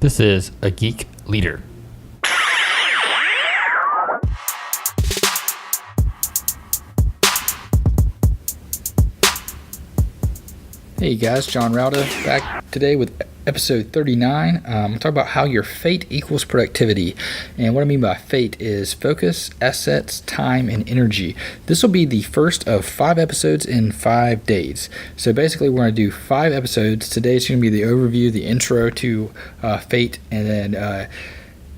This is A Geek Leader. Hey guys, John Rauda back today with episode 39. We'll talk about how your F.A.T.E equals productivity. And what I mean by F.A.T.E is focus, assets, time, and energy. This will be the first of 5 episodes in 5 days. So basically we're going to do 5 episodes. Today's going to be the overview, the intro to F.A.T.E, and then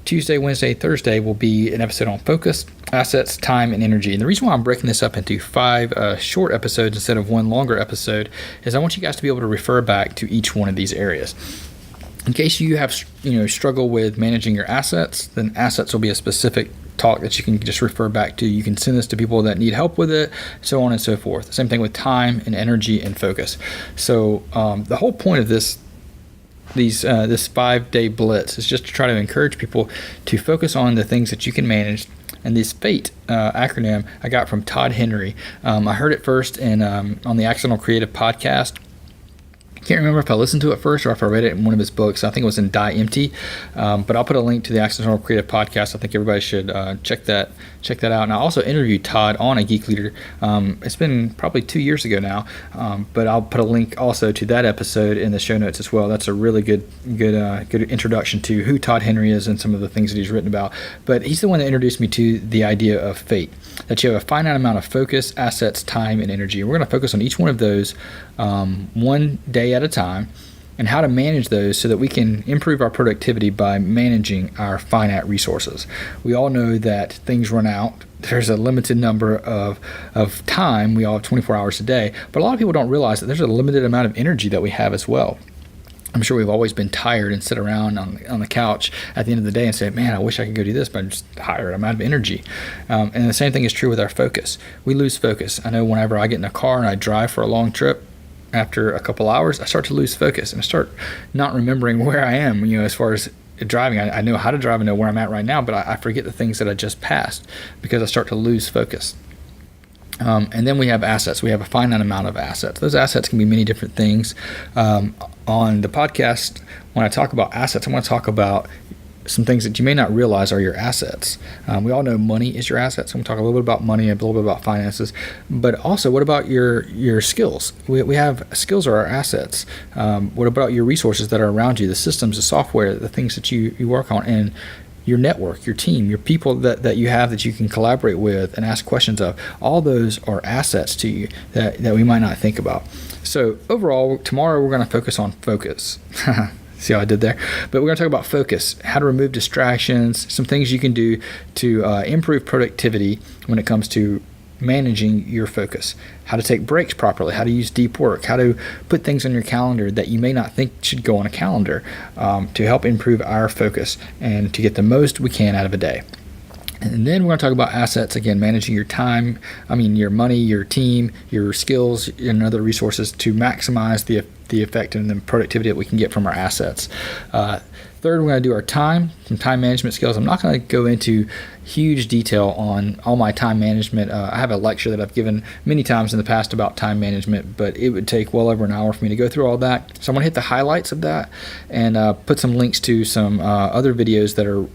Tuesday, Wednesday, Thursday will be an episode on focus, assets, time, and energy. And the reason why I'm breaking this up into 5 short episodes instead of 1 longer episode is I want you guys to be able to refer back to each one of these areas. In case you have struggle with managing your assets, then assets will be a specific talk that you can just refer back to. You can send this to people that need help with it, so on and so forth. Same thing with time and energy and focus. So the whole point of this 5-day blitz is just to try to encourage people to focus on the things that you can manage. And this F.A.T.E acronym I got from Todd Henry. I heard it first on the Accidental Creative podcast. I can't remember if I listened to it first or if I read it in one of his books. I think it was in Die Empty, but I'll put a link to the Accidental Creative podcast. I think everybody should check that out. And I also interviewed Todd on A Geek Leader. It's been probably 2 years ago now, but I'll put a link also to that episode in the show notes as well. That's a really good introduction to who Todd Henry is and some of the things that he's written about. But he's the one that introduced me to the idea of F.A.T.E, that you have a finite amount of focus, assets, time, and energy. And we're going to focus on each one of those one day at a time, and how to manage those so that we can improve our productivity by managing our finite resources. We all know that things run out. There's a limited number of time. We all have 24 hours a day, but a lot of people don't realize that there's a limited amount of energy that we have as well. I'm sure we've always been tired and sit around on the couch at the end of the day and say, man, I wish I could go do this, but I'm just tired. I'm out of energy. And the same thing is true with our focus. We lose focus. I know whenever I get in a car and I drive for a long trip, after a couple hours, I start to lose focus and I start not remembering where I am, as far as driving. I know how to drive and know where I'm at right now, but I forget the things that I just passed because I start to lose focus. And then we have assets. We have a finite amount of assets. Those assets can be many different things. On the podcast, when I talk about assets, I want to talk about some things that you may not realize are your assets. We all know money is your assets. So I'm going to talk a little bit about money, a little bit about finances, but also what about your skills? We have skills are our assets. What about your resources that are around you, the systems, the software, the things that you work on, and your network, your team, your people that you have that you can collaborate with and ask questions of. All those are assets to you that we might not think about. So overall, tomorrow we're going to focus on focus. See how I did there? But we're going to talk about focus, how to remove distractions, some things you can do to improve productivity when it comes to managing your focus, how to take breaks properly, how to use deep work, how to put things on your calendar that you may not think should go on a calendar to help improve our focus and to get the most we can out of a day. And then we're going to talk about assets, again, managing your time, your money, your team, your skills, and other resources to maximize the effect and the productivity that we can get from our assets. Third, we're going to do our time, some time management skills. I'm not going to go into huge detail on all my time management. I have a lecture that I've given many times in the past about time management, but it would take well over an hour for me to go through all that. So I'm going to hit the highlights of that and put some links to some other videos that are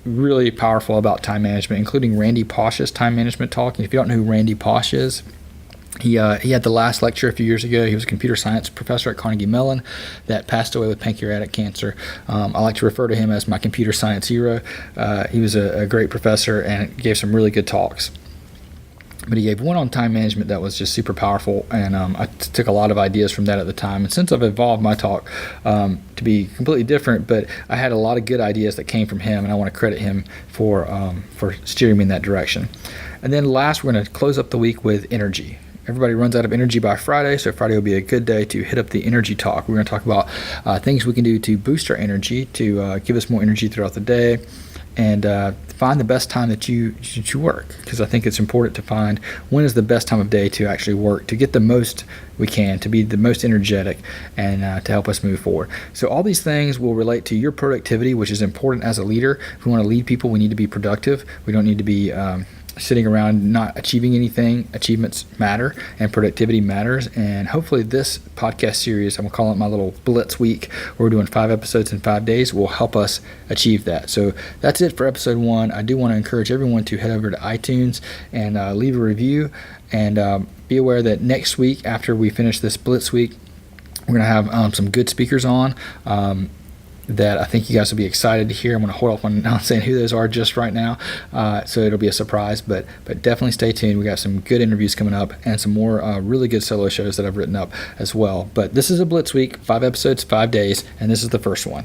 really powerful about time management, including Randy Pausch's time management talk. And if you don't know who Randy Pausch is, he had the last lecture a few years ago. He was a computer science professor at Carnegie Mellon that passed away with pancreatic cancer. I like to refer to him as my computer science hero. He was a great professor and gave some really good talks. But he gave one on time management that was just super powerful, and I took a lot of ideas from that at the time. And since I've evolved my talk to be completely different, but I had a lot of good ideas that came from him, and I want to credit him for steering me in that direction. And then last, we're going to close up the week with energy. Everybody runs out of energy by Friday, so Friday will be a good day to hit up the energy talk. We're going to talk about things we can do to boost our energy, to give us more energy throughout the day, and find the best time that you work, because I think it's important to find when is the best time of day to actually work, to get the most we can, to be the most energetic, and to help us move forward. So all these things will relate to your productivity, which is important as a leader. If we want to lead people, we need to be productive. We don't need to be sitting around not achieving anything. Achievements matter and productivity matters. And hopefully this podcast series, I'm going to call it my little Blitz week, where we're doing 5 episodes in 5 days, will help us achieve that. So that's it for episode 1. I do want to encourage everyone to head over to iTunes and leave a review. And be aware that next week, after we finish this Blitz week, we're going to have some good speakers on that I think you guys will be excited to hear. I'm going to hold off on not saying who those are just right now, so it'll be a surprise, but definitely stay tuned. We got some good interviews coming up and some more really good solo shows that I've written up as well. But this is a Blitz week, 5 episodes, 5 days, and this is the first one.